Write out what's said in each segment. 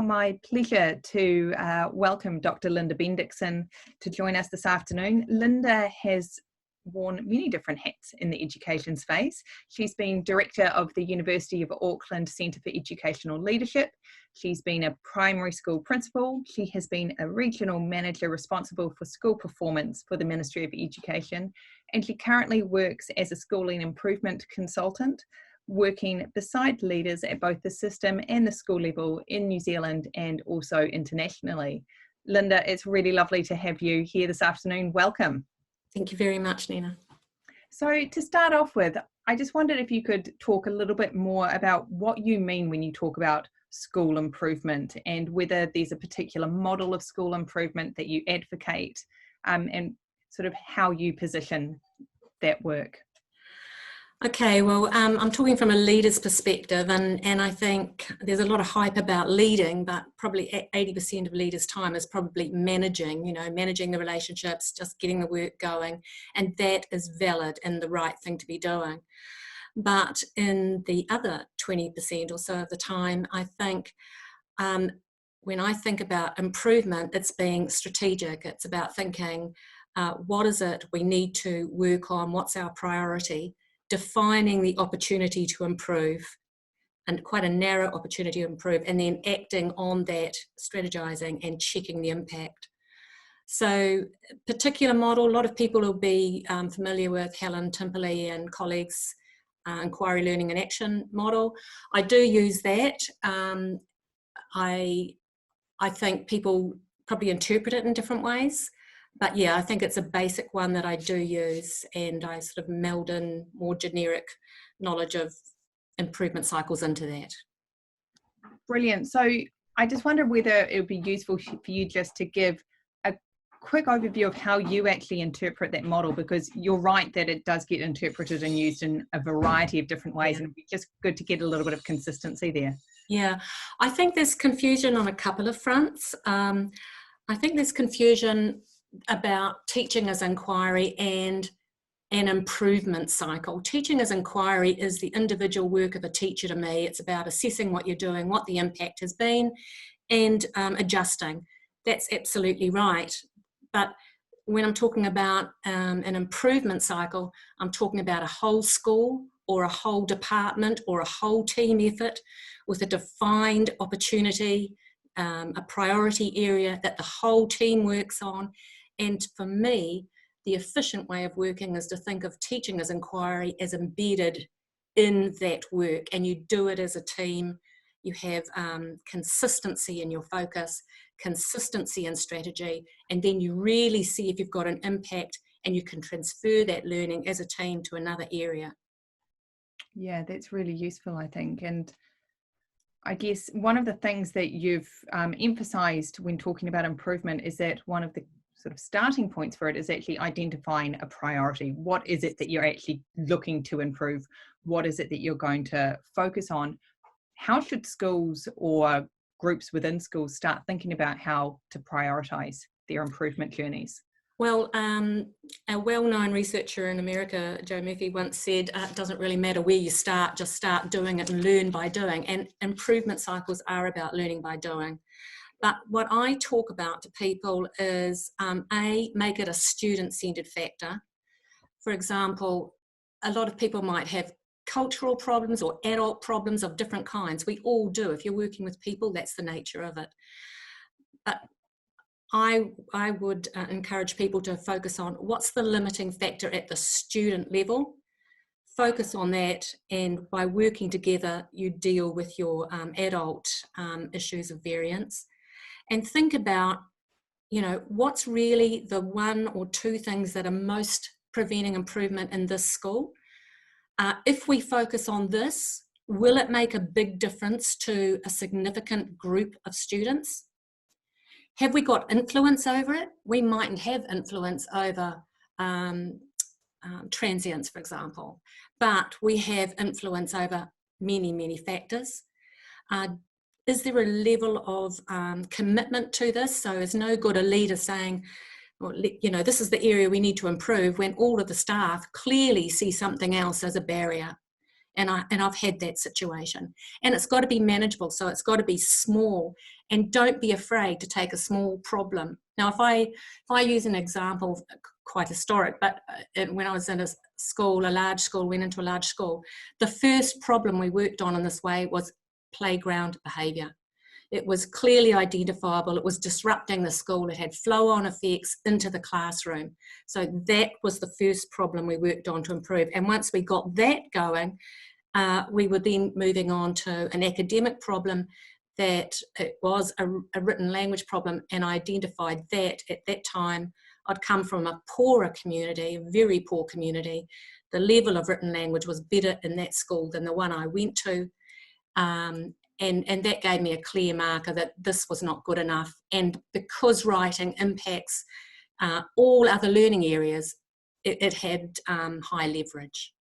my pleasure to welcome Dr. Linda Bendikson to join us this afternoon. Linda has worn many different hats in the education space. She's been director of the University of Auckland Centre for Educational Leadership. She's been a primary school principal. She has been a regional manager responsible for school performance for the Ministry of Education. And she currently works as a schooling improvement consultant, working beside leaders at both the system and the school level in New Zealand and also internationally. Linda, it's really lovely to have you here this afternoon. Welcome. Thank you very much, Nina. So to start off with, I just wondered if you could talk a little bit more about what you mean when you talk about school improvement and whether there's a particular model of school improvement that you advocate, and sort of how you position that work. Okay, well, I'm talking from a leader's perspective, and I think there's a lot of hype about leading, but probably 80% of leaders' time is probably managing, managing the relationships, just getting the work going, and that is valid and the right thing to be doing. But in the other 20% or so of the time, I think when I think about improvement, it's being strategic. It's about thinking, what is it we need to work on? What's our priority? Defining the opportunity to improve, and quite a narrow opportunity to improve, and then acting on that, strategizing and checking the impact. So particular model, a lot of people will be familiar with Helen Timperley and colleagues' inquiry, learning and action model. I do use that. I think people probably interpret it in different ways. But yeah, I think it's a basic one that I do use, and I sort of meld in more generic knowledge of improvement cycles into that. Brilliant. So I just wonder whether it would be useful for you just to give a quick overview of how you actually interpret that model, because you're right that it does get interpreted and used in a variety of different ways, and it'd be just good to get a little bit of consistency there. Yeah, I think there's confusion on a couple of fronts. I think there's confusion about teaching as inquiry and an improvement cycle. Teaching as inquiry is the individual work of a teacher to me. It's about assessing what you're doing, what the impact has been, and adjusting. That's absolutely right. But when I'm talking about an improvement cycle, I'm talking about a whole school or a whole department or a whole team effort with a defined opportunity, a priority area that the whole team works on. And for me, the efficient way of working is to think of teaching as inquiry as embedded in that work, and you do it as a team. You have consistency in your focus, consistency in strategy, and then you really see if you've got an impact and you can transfer that learning as a team to another area. Yeah, that's really useful, I think. And I guess one of the things that you've emphasised when talking about improvement is that one of the sort of starting points for it is actually identifying a priority. What is it that you're actually looking to improve? What is it that you're going to focus on? How should schools or groups within schools start thinking about how to prioritise their improvement journeys? Well, a well-known researcher in America, Joe Murphy, once said, it doesn't really matter where you start, just start doing it and learn by doing. And improvement cycles are about learning by doing. But what I talk about to people is, make it a student-centered factor. For example, a lot of people might have cultural problems or adult problems of different kinds. We all do. If you're working with people, that's the nature of it. But I would encourage people to focus on what's the limiting factor at the student level. Focus on that, and by working together, you deal with your adult issues of variance. And think about, what's really the one or two things that are most preventing improvement in this school. If we focus on this, will it make a big difference to a significant group of students? Have we got influence over it? We mightn't have influence over transients, for example, but we have influence over many, many factors. Is there a level of commitment to this? So it's no good a leader saying, well, this is the area we need to improve when all of the staff clearly see something else as a barrier. And I've had that situation. And it's got to be manageable, so it's got to be small. And don't be afraid to take a small problem. Now, if I use an example, quite historic, but when I was in a large school, went into a large school, the first problem we worked on in this way was playground behaviour. It was clearly identifiable. It was disrupting the school. It had flow-on effects into the classroom. So that was the first problem we worked on to improve. And once we got that going, we were then moving on to an academic problem that it was a written language problem, and I identified that at that time. I'd come from a poorer community, a very poor community. The level of written language was better in that school than the one I went to. And that gave me a clear marker that this was not good enough. And because writing impacts all other learning areas, it had high leverage.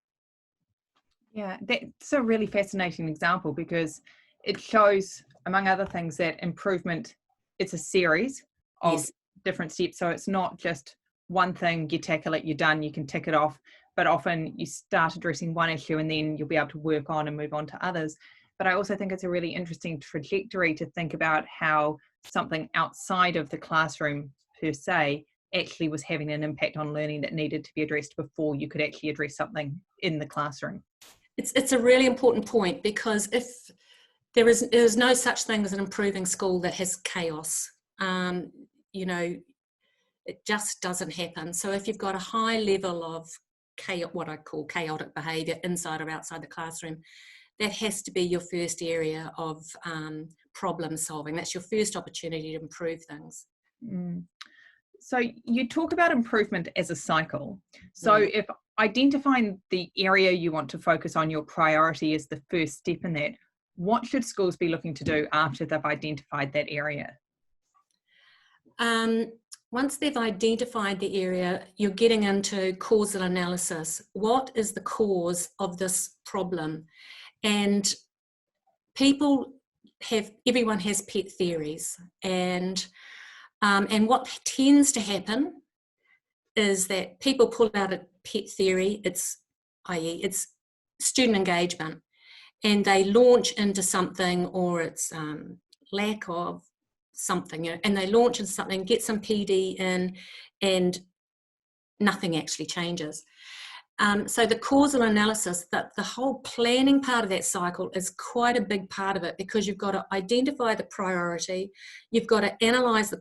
Yeah, that's a really fascinating example, because it shows, among other things, that improvement, it's a series of different steps. So it's not just one thing, you tackle it, you're done, you can tick it off. But often you start addressing one issue and then you'll be able to work on and move on to others. But I also think it's a really interesting trajectory to think about how something outside of the classroom per se actually was having an impact on learning that needed to be addressed before you could actually address something in the classroom. It's a really important point, because if there is no such thing as an improving school that has chaos. It just doesn't happen. So if you've got a high level of what I call chaotic behaviour inside or outside the classroom, that has to be your first area of problem solving. That's your first opportunity to improve things. So you talk about improvement as a cycle. So if identifying the area you want to focus on, your priority, is the first step in that, what should schools be looking to do after they've identified that area? Once they've identified the area, you're getting into causal analysis. What is the cause of this problem? And everyone has pet theories. And what tends to happen is that people pull out a pet theory, it's student engagement, and they launch into something, or it's lack of something, and they launch into something, get some PD in, and nothing actually changes. So the causal analysis, that the whole planning part of that cycle is quite a big part of it, because you've got to identify the priority, you've got to analyse the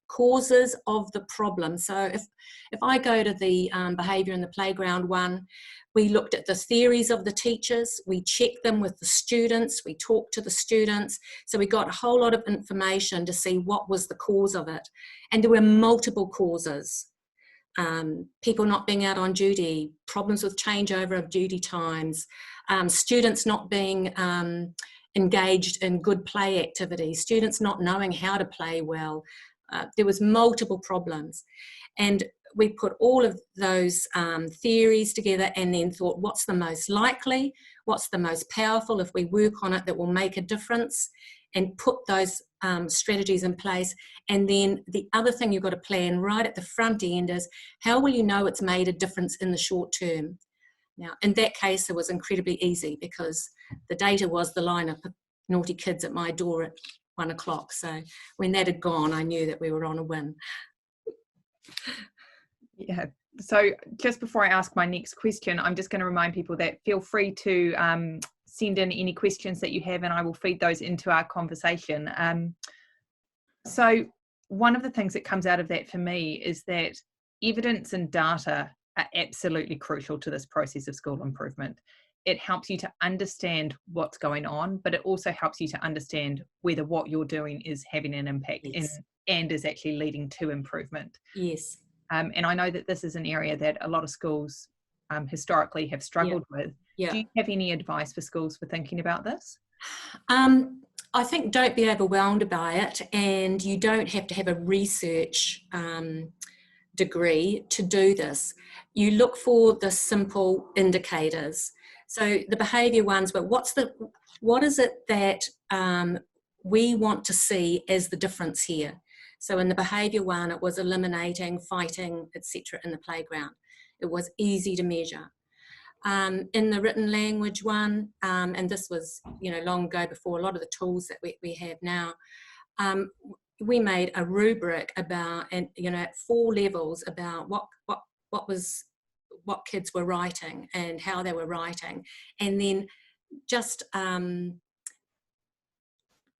causes of the problem. So if I go to the behaviour in the playground one, we looked at the theories of the teachers, we checked them with the students, we talked to the students, so we got a whole lot of information to see what was the cause of it. And there were multiple causes. People not being out on duty, problems with changeover of duty times, students not being engaged in good play activities, students not knowing how to play well. There was multiple problems. And we put all of those theories together and then thought, what's the most likely, what's the most powerful if we work on it that will make a difference, and put those strategies in place. And then the other thing you've got to plan right at the front end is, how will you know it's made a difference in the short term? Now, in that case, it was incredibly easy, because the data was the line of naughty kids at my door at 1 o'clock. So when that had gone, I knew that we were on a win. Yeah. So just before I ask my next question, I'm just going to remind people that feel free to send in any questions that you have, and I will feed those into our conversation. So one of the things that comes out of that for me is that evidence and data are absolutely crucial to this process of school improvement. It helps you to understand what's going on, but it also helps you to understand whether what you're doing is having an impact and is actually leading to improvement. Yes. And I know that this is an area that a lot of schools historically have struggled with. Do you have any advice for schools for thinking about this? I think don't be overwhelmed by it, and you don't have to have a research degree to do this. You look for the simple indicators. So the behaviour ones, but what is it that we want to see as the difference here? So in the behaviour one, it was eliminating, fighting, etc. in the playground. It was easy to measure. In the written language one, and this was, long ago before a lot of the tools that we have now, we made a rubric about, and at 4 levels, about what kids were writing and how they were writing, and then just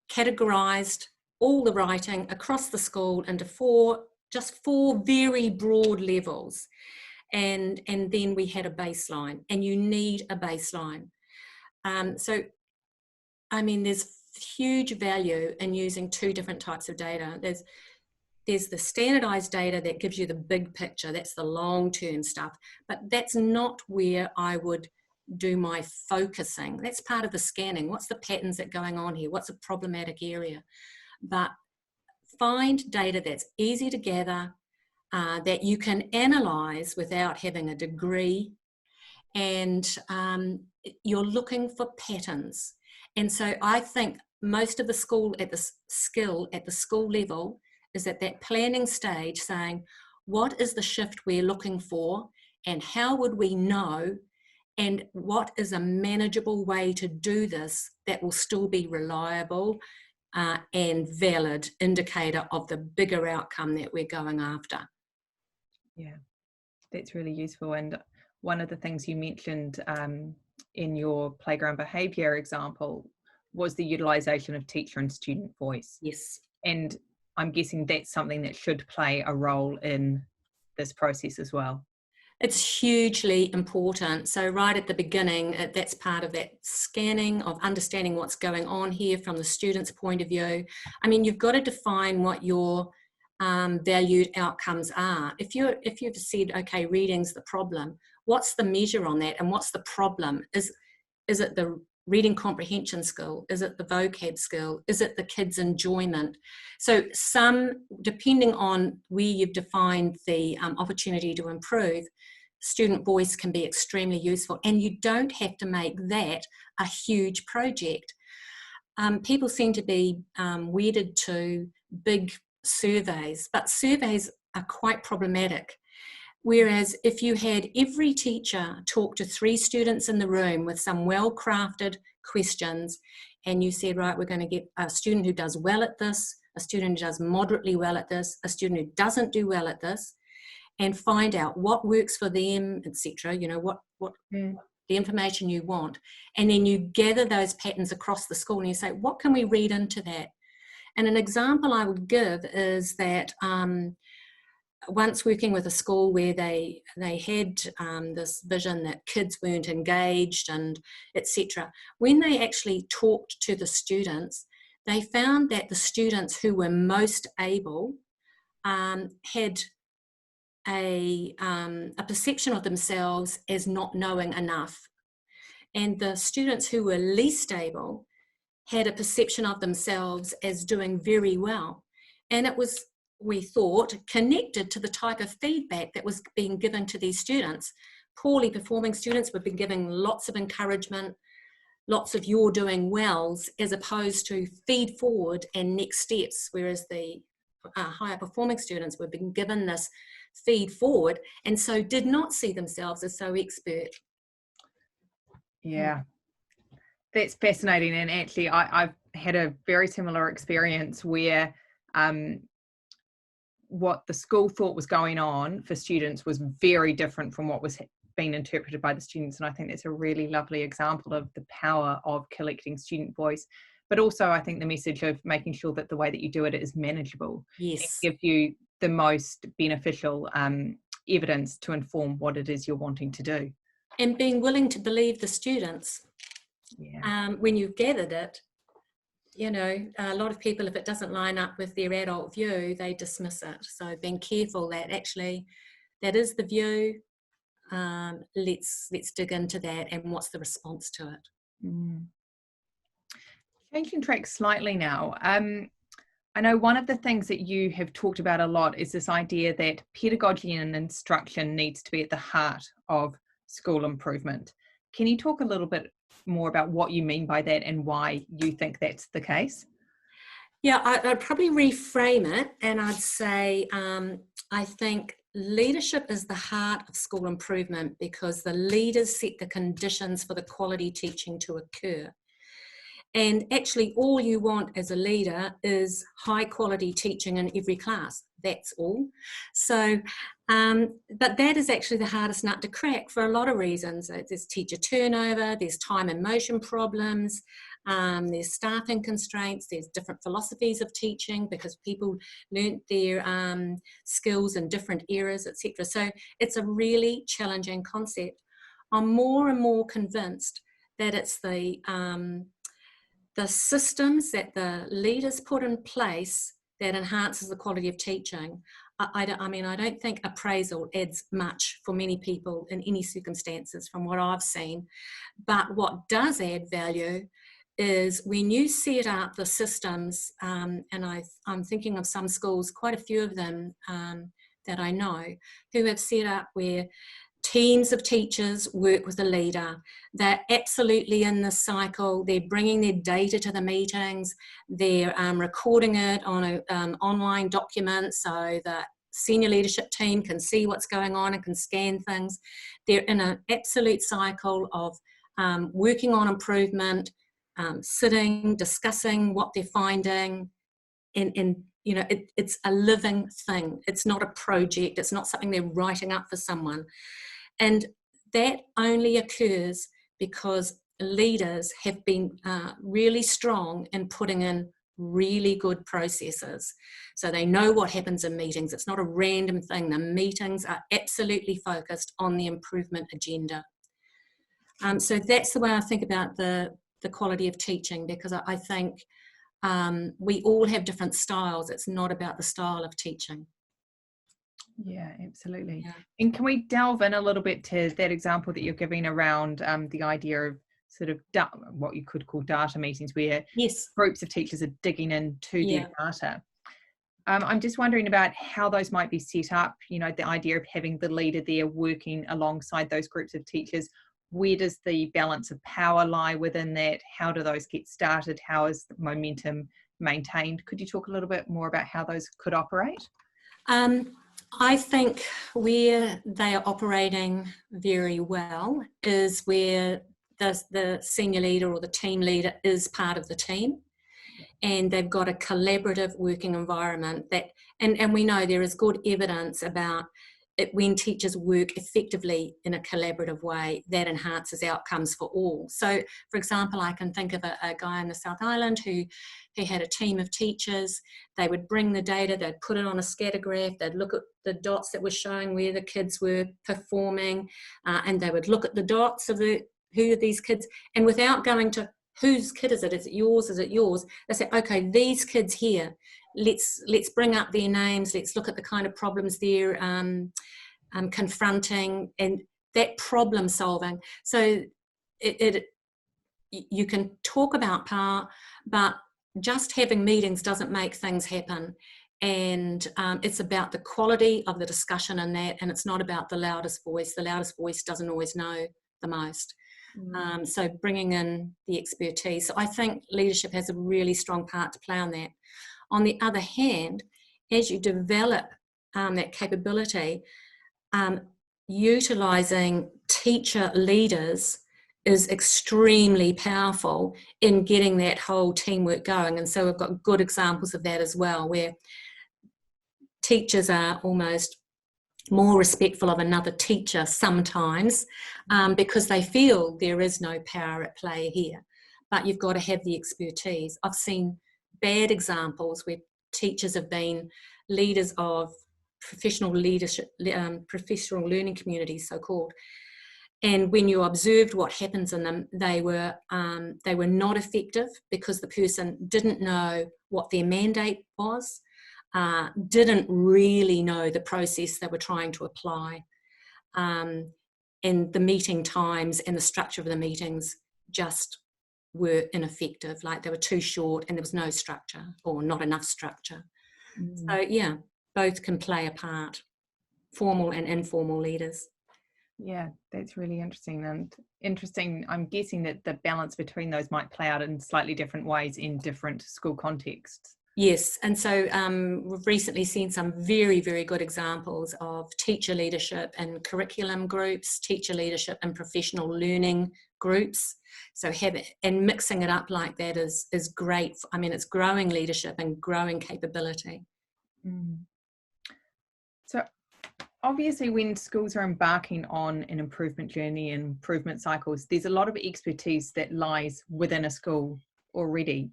categorized all the writing across the school into 4 very broad levels. And then we had a baseline, and you need a baseline. So, there's huge value in using 2 different types of data. There's the standardized data that gives you the big picture, that's the long-term stuff, but that's not where I would do my focusing. That's part of the scanning. What's the patterns that are going on here? What's a problematic area? But find data that's easy to gather, that you can analyze without having a degree, and you're looking for patterns. And so I think most of the skill at the school level is at that planning stage, saying, what is the shift we're looking for, and how would we know, and what is a manageable way to do this that will still be reliable and valid indicator of the bigger outcome that we're going after. Yeah, that's really useful. And one of the things you mentioned in your playground behaviour example was the utilisation of teacher and student voice. Yes. And I'm guessing that's something that should play a role in this process as well. It's hugely important. So right at the beginning, that's part of that scanning of understanding what's going on here from the student's point of view. You've got to define what your valued outcomes are. If you've said, okay, reading's the problem, what's the measure on that, and what's the problem? Is it the reading comprehension skill? Is it the vocab skill? Is it the kids' enjoyment? So depending on where you've defined the opportunity to improve, student voice can be extremely useful, and you don't have to make that a huge project. People seem to be wedded to big surveys, but surveys are quite problematic. Whereas if you had every teacher talk to 3 students in the room with some well-crafted questions, and you said, right, we're going to get a student who does well at this, a student who does moderately well at this, a student who doesn't do well at this, and find out what works for them, etc. What the information you want, and then you gather those patterns across the school, and you say, what can we read into that? And an example I would give is that once working with a school where they had this vision that kids weren't engaged and etc. When they actually talked to the students, they found that the students who were most able had a perception of themselves as not knowing enough. And the students who were least able had a perception of themselves as doing very well. And it was, we thought, connected to the type of feedback that was being given to these students. Poorly performing students would be given lots of encouragement, lots of you're doing wells, as opposed to feed forward and next steps, whereas the higher performing students were being given this feed forward, and so did not see themselves as so expert. Yeah, that's fascinating. And actually I've had a very similar experience where what the school thought was going on for students was very different from what was being interpreted by the students. And I think that's a really lovely example of the power of collecting student voice, but also I think the message of making sure that the way that you do it is manageable. Yes. It gives you the most beneficial evidence to inform what it is you're wanting to do. And being willing to believe the students. Yeah. When you've gathered it, a lot of people, if it doesn't line up with their adult view, they dismiss it. So being careful that actually that is the view. Let's dig into that, and what's the response to it. Changing track slightly now. I know one of the things that you have talked about a lot is this idea that pedagogy and instruction needs to be at the heart of school improvement. Can you talk a little bit more about what you mean by that and why you think that's the case? Yeah, I'd probably reframe it, and I'd say I think leadership is the heart of school improvement because the leaders set the conditions for the quality teaching to occur. And actually all you want as a leader is high quality teaching in every class. That's all. So, but that is actually the hardest nut to crack for a lot of reasons. There's teacher turnover, there's time and motion problems, there's staffing constraints, there's different philosophies of teaching because people learnt their skills in different eras, etc. So it's a really challenging concept. I'm more and more convinced that it's the systems that the leaders put in place that enhances the quality of teaching. I don't think appraisal adds much for many people in any circumstances from what I've seen. But what does add value is when you set up the systems, and I'm thinking of some schools, quite a few of them that I know, who have set up where teams of teachers work with the leader. They're absolutely in the cycle. They're bringing their data to the meetings. They're recording it on an online document so that senior leadership team can see what's going on and can scan things. They're in an absolute cycle of working on improvement, sitting, discussing what they're finding, and you know, it's a living thing. It's not a project. It's not something they're writing up for someone. And that only occurs because leaders have been really strong in putting in really good processes. So they know what happens in meetings. It's not a random thing. The meetings are absolutely focused on the improvement agenda. So that's the way I think about the quality of teaching, because I think we all have different styles. It's not about the style of teaching. Yeah, absolutely. Yeah. And can we delve in a little bit to that example that you're giving around the idea of sort of what you could call data meetings, where Yes. groups of teachers are digging into their data? I'm just wondering about how those might be set up, you know, the idea of having the leader there working alongside those groups of teachers. Where does the balance of power lie within that? How do those get started? How is the momentum maintained? Could you talk a little bit more about how those could operate? I think where they are operating very well is where the senior leader or the team leader is part of the team, and they've got a collaborative working environment that, and we know there is good evidence about it when teachers work effectively in a collaborative way, that enhances outcomes for all. So, for example, I can think of a guy in the South Island who had a team of teachers. They would bring the data, they'd put it on a scatter graph, they'd look at the dots that were showing where the kids were performing, and they would look at the dots of who are these kids, and without going to whose kid is it? Is it yours? Is it yours? They say, okay, these kids here, let's bring up their names. Let's look at the kind of problems they're confronting, and that problem solving. So you can talk about power, but just having meetings doesn't make things happen. And it's about the quality of the discussion in that, and it's not about the loudest voice. The loudest voice doesn't always know the most. So bringing in the expertise. So I think leadership has a really strong part to play on that. On the other hand, as you develop that capability, utilising teacher leaders is extremely powerful in getting that whole teamwork going. And so we've got good examples of that as well, where teachers are almost more respectful of another teacher sometimes because they feel there is no power at play here. But you've got to have the expertise. I've seen bad examples where teachers have been leaders of professional leadership, professional learning communities, so-called. And when you observed what happens in them, they were not effective because the person didn't know what their mandate was, didn't really know the process they were trying to apply, and the meeting times and the structure of the meetings just were ineffective. Like they were too short and there was no structure or not enough structure. So yeah, both can play a part, formal and informal leaders. Yeah, that's really interesting. And interesting, I'm guessing that the balance between those might play out in slightly different ways in different school contexts. Yes, and so we've recently seen some very, very good examples of teacher leadership in curriculum groups, teacher leadership in professional learning groups. So and mixing it up like that is great. I mean, it's growing leadership and growing capability. Mm. So obviously when schools are embarking on an improvement journey and improvement cycles, there's a lot of expertise that lies within a school already.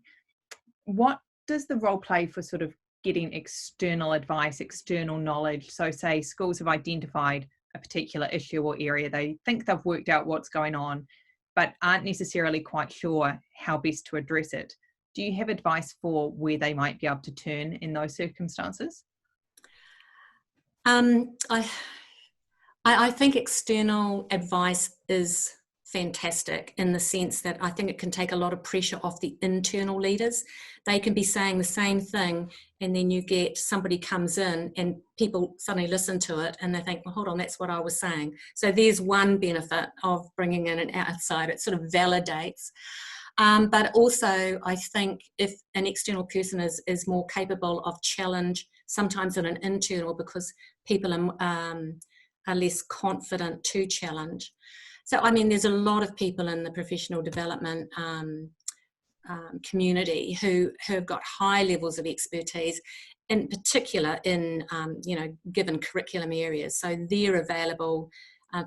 What does the role play for sort of getting external advice, external knowledge? So say schools have identified a particular issue or area, they think they've worked out what's going on, but aren't necessarily quite sure how best to address it. Do you have advice for where they might be able to turn in those circumstances? I think external advice is fantastic in the sense that I think it can take a lot of pressure off the internal leaders. They can be saying the same thing, and then you get somebody comes in and people suddenly listen to it and they think, well, hold on, that's what I was saying. So there's one benefit of bringing in an outside. It sort of validates. But also, I think if an external person is more capable of challenge, sometimes than an internal, because people are less confident to challenge. So, I mean, there's a lot of people in the professional development community who have got high levels of expertise, in particular in, given curriculum areas. So they're available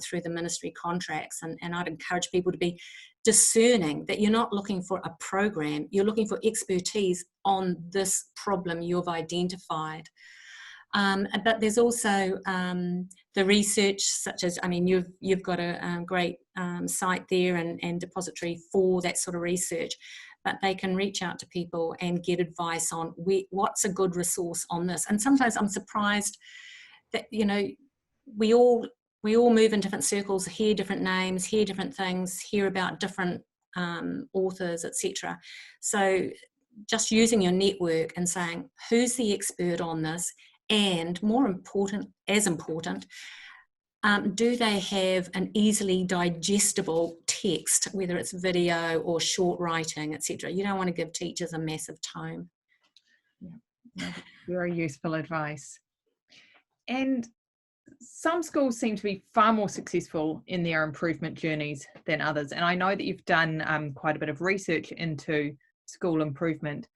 through the ministry contracts. And I'd encourage people to be discerning that you're not looking for a program, you're looking for expertise on this problem you've identified. But there's also the research, such as, I mean, you've got a great site there and depository for that sort of research, but they can reach out to people and get advice on what's a good resource on this. And sometimes I'm surprised that, we all move in different circles, hear different names, hear different things, hear about different authors, etc. So just using your network and saying, who's the expert on this? And more important, do they have an easily digestible text, whether it's video or short writing, etc.? You don't want to give teachers a massive tome. Yeah, very useful advice. And some schools seem to be far more successful in their improvement journeys than others. And I know that you've done quite a bit of research into school improvement.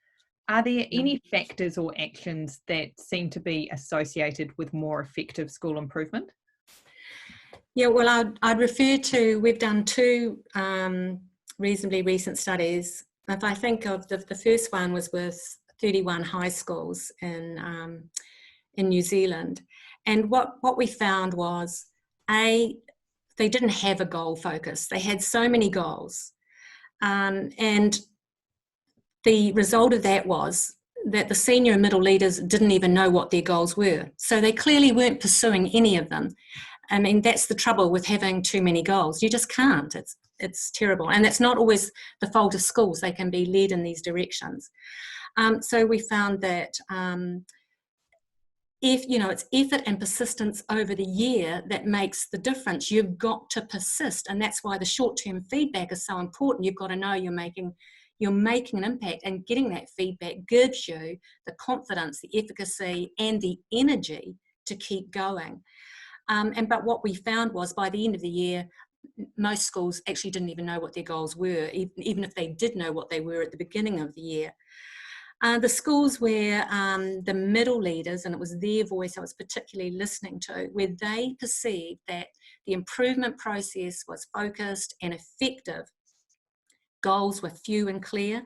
Are there any factors or actions that seem to be associated with more effective school improvement? Yeah, well, I'd refer to, we've done two reasonably recent studies. If I think of the first one was with 31 high schools in New Zealand. And what we found was, they didn't have a goal focus. They had so many goals. And the result of that was that the senior and middle leaders didn't even know what their goals were. So they clearly weren't pursuing any of them. I mean, that's the trouble with having too many goals. You just can't. It's terrible. And that's not always the fault of schools. They can be led in these directions. So we found that if, it's effort and persistence over the year that makes the difference. You've got to persist. And that's why the short-term feedback is so important. You've got to know you're making an impact, and getting that feedback gives you the confidence, the efficacy, and the energy to keep going. But what we found was, by the end of the year, most schools actually didn't even know what their goals were, even if they did know what they were at the beginning of the year. The schools where the middle leaders, and it was their voice I was particularly listening to, where they perceived that the improvement process was focused and effective, goals were few and clear.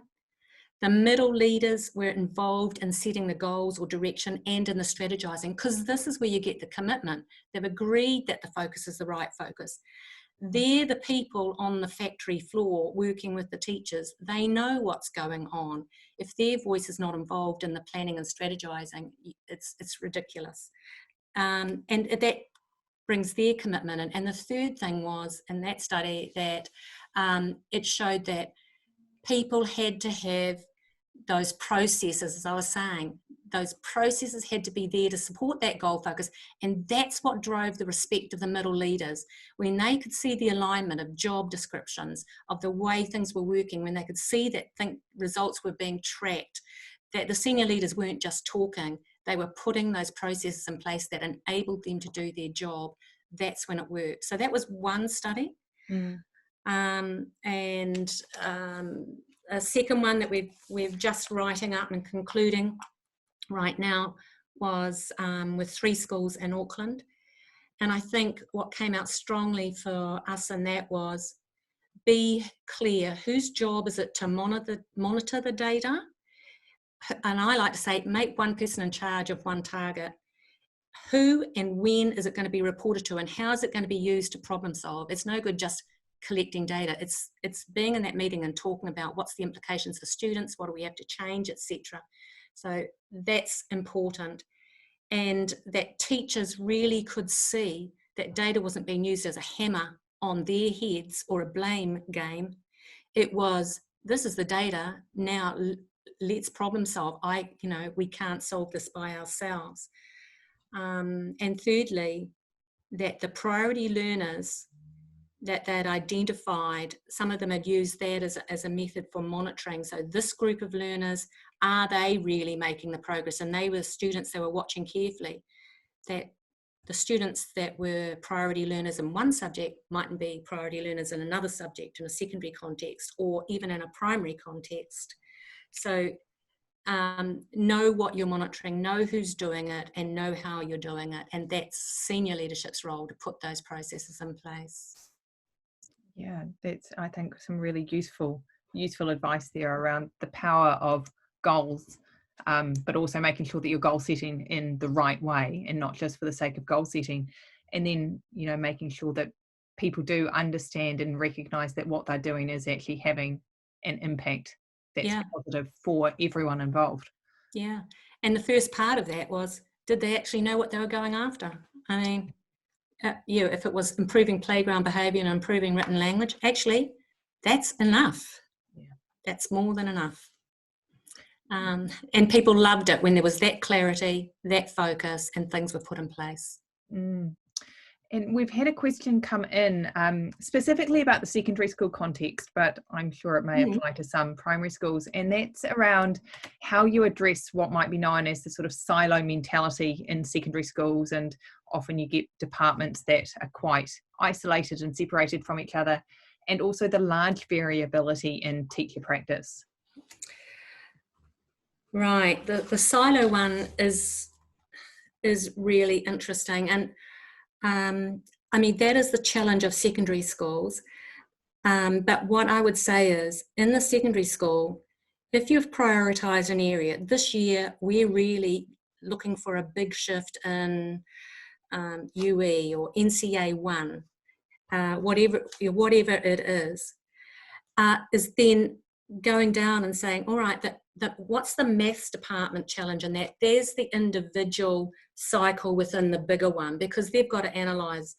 The middle leaders were involved in setting the goals or direction and in the strategizing, because this is where you get the commitment. They've agreed that the focus is the right focus. They're the people on the factory floor working with the teachers. They know what's going on. If their voice is not involved in the planning and strategizing, it's ridiculous. And that brings their commitment in. And the third thing was, in that study, that it showed that people had to have those processes, as I was saying, those processes had to be there to support that goal focus. And that's what drove the respect of the middle leaders. When they could see the alignment of job descriptions, of the way things were working, when they could see that results were being tracked, that the senior leaders weren't just talking, they were putting those processes in place that enabled them to do their job. That's when it worked. So that was one study. Mm. And a second one that we're just writing up and concluding right now was with 3 schools in Auckland. And I think what came out strongly for us in that was, be clear, whose job is it to monitor the data? And I like to say, make one person in charge of one target. Who and when is it going to be reported to, and how is it going to be used to problem solve? It's no good just collecting data. It's being in that meeting and talking about what's the implications for students, what do we have to change, etc. So that's important. And that teachers really could see that data wasn't being used as a hammer on their heads or a blame game. It was, this is the data, now let's problem solve. We can't solve this by ourselves. And thirdly, that the priority learners that they'd identified, some of them had used that as a method for monitoring. So this group of learners, are they really making the progress? And they were students they were watching carefully, that the students that were priority learners in one subject mightn't be priority learners in another subject, in a secondary context, or even in a primary context. So know what you're monitoring, know who's doing it, and know how you're doing it. And that's senior leadership's role, to put those processes in place. Yeah, that's, I think, some really useful advice there around the power of goals, but also making sure that you're goal setting in the right way and not just for the sake of goal setting. And then, making sure that people do understand and recognize that what they're doing is actually having an impact that's positive for everyone involved. Yeah. And the first part of that was, did they actually know what they were going after? I mean, if it was improving playground behaviour and improving written language, actually, that's enough. Yeah. That's more than enough. And people loved it when there was that clarity, that focus, and things were put in place. Mm. And we've had a question come in specifically about the secondary school context, but I'm sure it may apply to some primary schools. And that's around how you address what might be known as the sort of silo mentality in secondary schools. And often you get departments that are quite isolated and separated from each other, and also the large variability in teacher practice. Right. The silo one is really interesting. And I mean, that is the challenge of secondary schools. But what I would say is, in the secondary school, if you've prioritised an area, this year we're really looking for a big shift in UE or NCA 1, whatever it is then going down and saying, all right, what's the maths department challenge in that? There's the individual cycle within the bigger one, because they've got to analyse,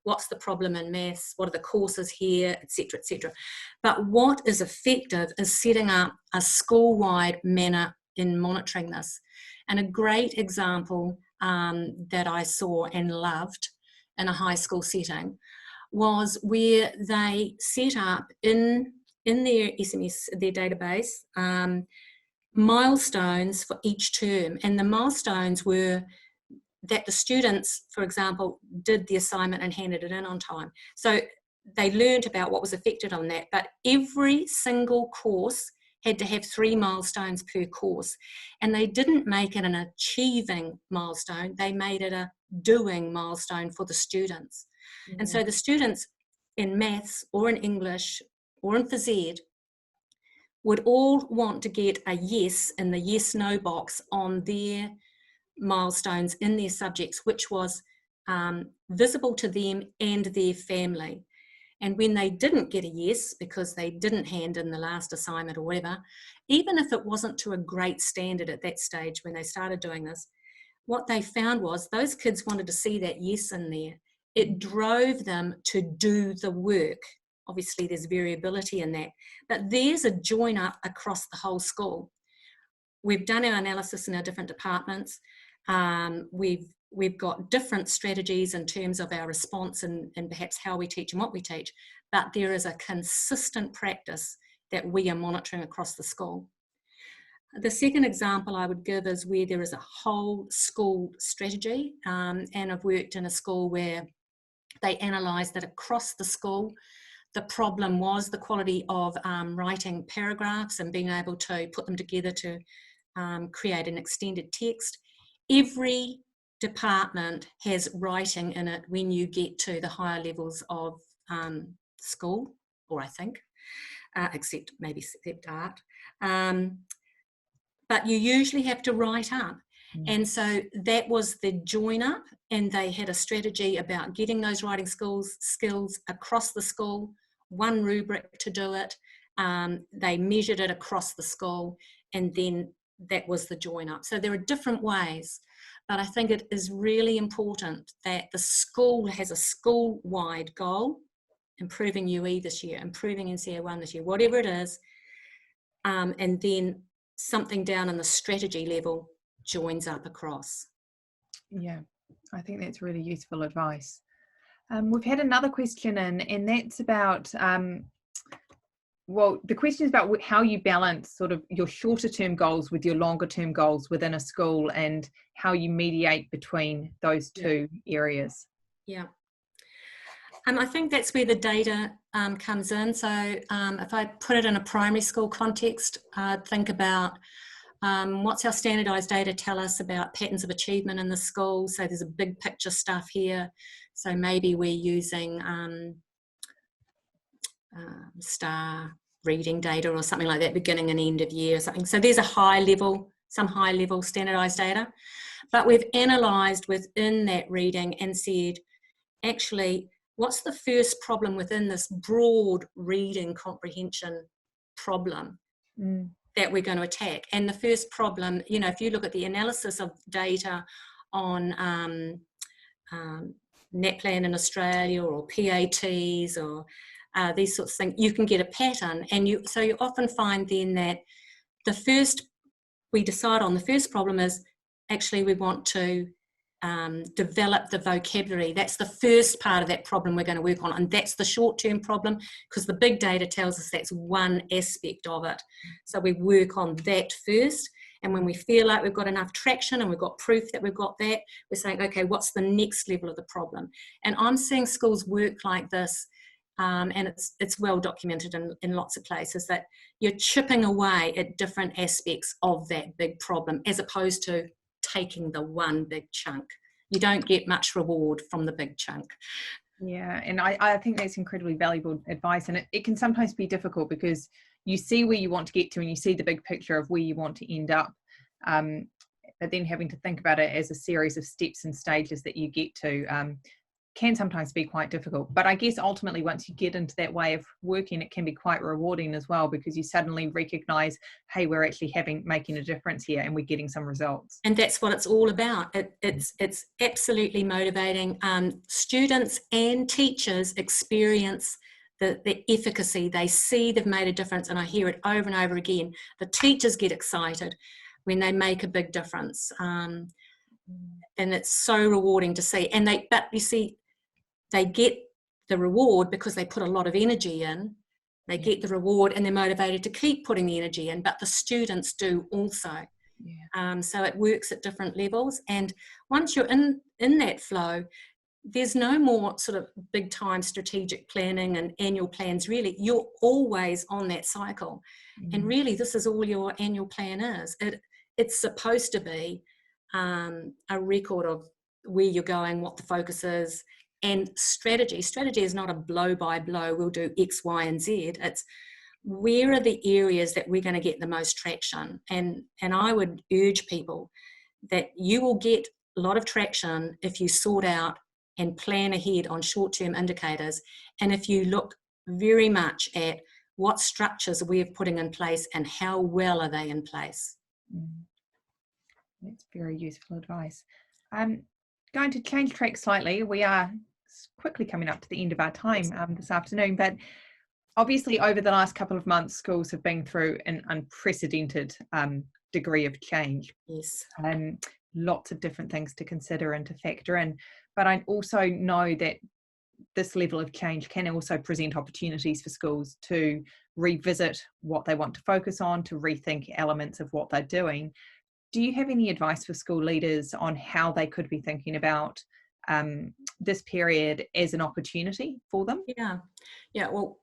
what's the problem in maths, what are the courses here, etc., etc. But what is effective is setting up a school-wide manner in monitoring this. And a great example that I saw and loved in a high school setting was where they set up in their SMS, their database, milestones for each term. And the milestones were that the students, for example, did the assignment and handed it in on time. So they learned about what was affected on that, but every single course had to have 3 milestones per course. And they didn't make it an achieving milestone, they made it a doing milestone for the students. Yeah. And so the students in maths or in English or in phys ed would all want to get a yes in the yes/no box on their milestones in their subjects, which was visible to them and their family. And when they didn't get a yes because they didn't hand in the last assignment or whatever, even if it wasn't to a great standard at that stage when they started doing this, what they found was those kids wanted to see that yes in there. It drove them to do the work. Obviously, there's variability in that, but there's a join up across the whole school. We've done our analysis in our different departments. We've got different strategies in terms of our response and perhaps how we teach and what we teach, but there is a consistent practice that we are monitoring across the school. The second example I would give is where there is a whole school strategy, and I've worked in a school where they analysed that across the school, the problem was the quality of writing paragraphs and being able to put them together to create an extended text. Every department has writing in it when you get to the higher levels of school, or I think, except art. But you usually have to write up. And so that was the join up, and they had a strategy about getting those writing skills across the school, one rubric to do it. They measured it across the school, and then that was the join up. So there are different ways, but I think it is really important that the school has a school-wide goal, improving UE this year, improving NCA1 this year, whatever it is, and then something down in the strategy level joins up across. Yeah, I think that's really useful advice. We've had another question in, and that's about, well, the question is about how you balance sort of your shorter term goals with your longer term goals within a school, and how you mediate between those two areas. Yeah. I think that's where the data comes in. So if I put it in a primary school context, think about what's our standardised data tell us about patterns of achievement in the school. So there's a big picture stuff here. So maybe we're using STAR reading data or something like that, beginning and end of year or something. So there's some high level standardised data. But we've analysed within that reading and said, actually, what's the first problem within this broad reading comprehension problem that we're going to attack? And the first problem, you know, if you look at the analysis of data on NAPLAN in Australia or PATs or these sorts of things, you can get a pattern. And so you often find then that we decide on the first problem is actually we want to develop the vocabulary. That's the first part of that problem we're going to work on, and that's the short-term problem, because the big data tells us that's one aspect of it. So we work on that first, and when we feel like we've got enough traction and we've got proof that we've got that, we're saying, okay, what's the next level of the problem? And I'm seeing schools work like this, and it's well documented in lots of places, that you're chipping away at different aspects of that big problem as opposed to taking the one big chunk. You don't get much reward from the big chunk. Yeah, and I think that's incredibly valuable advice, and it can sometimes be difficult because you see where you want to get to and you see the big picture of where you want to end up, but then having to think about it as a series of steps and stages that you get to can sometimes be quite difficult. But I guess ultimately once you get into that way of working, it can be quite rewarding as well, because you suddenly recognize, hey, we're actually making a difference here and we're getting some results. And that's what it's all about. It's absolutely motivating. Students and teachers experience the efficacy. They see they've made a difference, and I hear it over and over again. The teachers get excited when they make a big difference. And it's so rewarding to see. But you see, they get the reward because they put a lot of energy in. They get the reward and they're motivated to keep putting the energy in, but the students do also. So it works at different levels. And once you're in that flow, there's no more sort of big time strategic planning and annual plans, really. You're always on that cycle. And really, this is all your annual plan is. It's supposed to be a record of where you're going, what the focus is, and strategy. Strategy is not a blow by blow, we'll do X, Y, and Z. It's where are the areas that we're going to get the most traction. And I would urge people that you will get a lot of traction if you sort out and plan ahead on short-term indicators, and if you look very much at what structures we're putting in place and how well are they in place. That's very useful advice. I'm going to change track slightly. We are quickly coming up to the end of our time this afternoon, but obviously over the last couple of months, schools have been through an unprecedented degree of change. Yes. Lots of different things to consider and to factor in. But I also know that this level of change can also present opportunities for schools to revisit what they want to focus on, to rethink elements of what they're doing. Do you have any advice for school leaders on how they could be thinking about this period as an opportunity for them? Yeah. Well,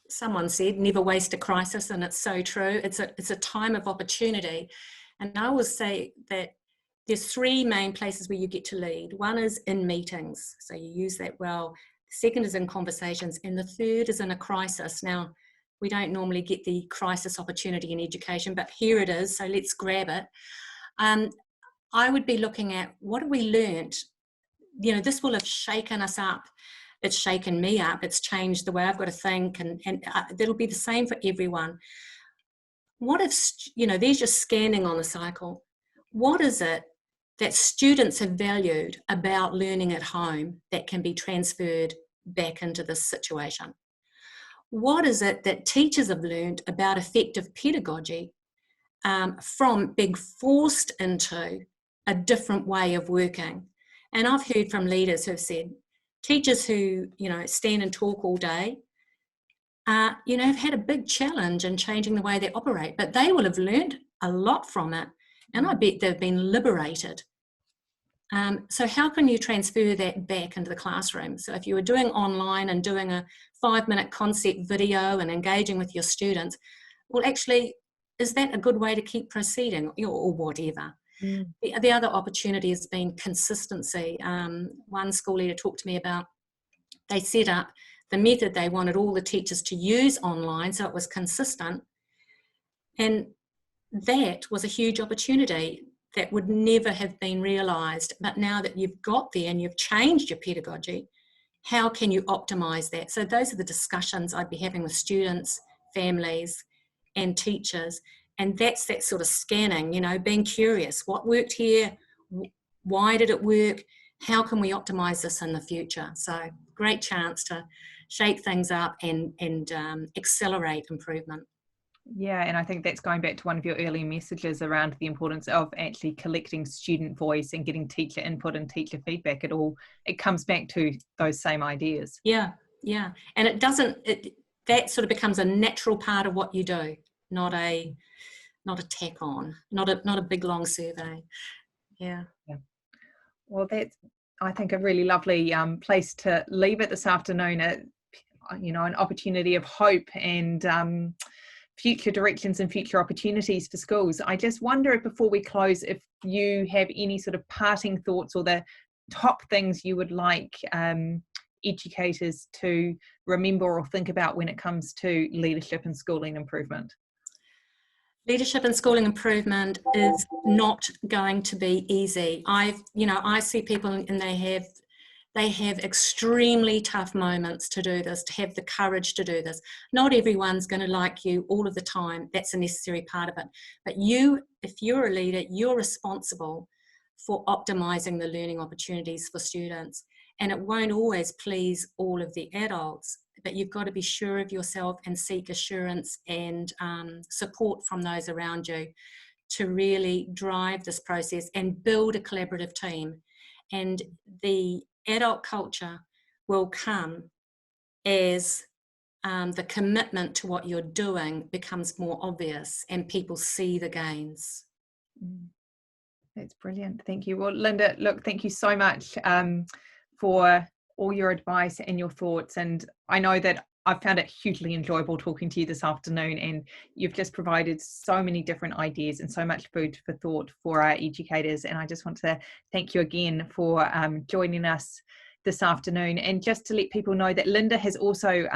someone said, "Never waste a crisis," and it's so true. It's a time of opportunity, and I always say that there's three main places where you get to lead. One is in meetings, so you use that well. The second is in conversations, and the third is in a crisis. Now, we don't normally get the crisis opportunity in education, but here it is, so let's grab it. I would be looking at, what have we learnt? You know, this will have shaken us up. It's shaken me up. It's changed the way I've got to think, and that'll be the same for everyone. What if, you know, they're just scanning on the cycle. What is it that students have valued about learning at home that can be transferred back into this situation? What is it that teachers have learned about effective pedagogy from being forced into a different way of working? And I've heard from leaders who have said, teachers who, you know, stand and talk all day, you know, have had a big challenge in changing the way they operate, but they will have learned a lot from it. And I bet they've been liberated. So how can you transfer that back into the classroom? So if you were doing online and doing a 5-minute concept video and engaging with your students, well, actually, is that a good way to keep proceeding, or whatever? The other opportunity has been consistency. One school leader talked to me about, they set up the method they wanted all the teachers to use online, so it was consistent. And that was a huge opportunity that would never have been realised. But now that you've got there and you've changed your pedagogy, how can you optimise that? So those are the discussions I'd be having with students, families and teachers. And that's that sort of scanning, you know, being curious. What worked here? Why did it work? How can we optimise this in the future? So great chance to shake things up and accelerate improvement. Yeah, and I think that's going back to one of your earlier messages around the importance of actually collecting student voice and getting teacher input and teacher feedback. It comes back to those same ideas. Yeah. And that sort of becomes a natural part of what you do, not a tack on, not a big long survey. Yeah. Well, that's, I think, a really lovely place to leave it this afternoon. You know, an opportunity of hope and future directions and future opportunities for schools. I just wonder, before we close, if you have any sort of parting thoughts or the top things you would like educators to remember or think about when it comes to leadership and schooling improvement. Leadership and schooling improvement is not going to be easy. I see people and they have extremely tough moments to do this, to have the courage to do this. Not everyone's going to like you all of the time. That's a necessary part of it. But if you're a leader, you're responsible for optimising the learning opportunities for students. And it won't always please all of the adults, but you've got to be sure of yourself and seek assurance and support from those around you to really drive this process and build a collaborative team. And the adult culture will come as the commitment to what you're doing becomes more obvious and people see the gains. That's brilliant. Thank you. Well, Linda, look, thank you so much for all your advice and your thoughts. And I know that I've found it hugely enjoyable talking to you this afternoon, and you've just provided so many different ideas and so much food for thought for our educators. And I just want to thank you again for joining us this afternoon. And just to let people know that Linda has also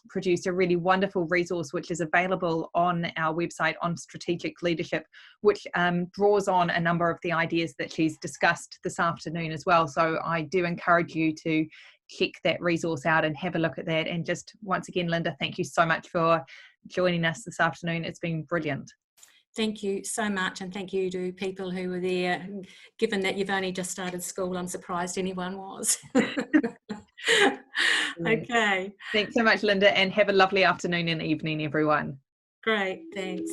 produced a really wonderful resource which is available on our website on strategic leadership, which draws on a number of the ideas that she's discussed this afternoon as well. So I do encourage you to check that resource out and have a look at that. And just once again, Linda, thank you so much for joining us this afternoon. It's been brilliant. Thank you so much, and thank you to people who were there. Given that you've only just started school, I'm surprised anyone was. Okay. Thanks so much, Linda, and have a lovely afternoon and evening, everyone. Great, thanks.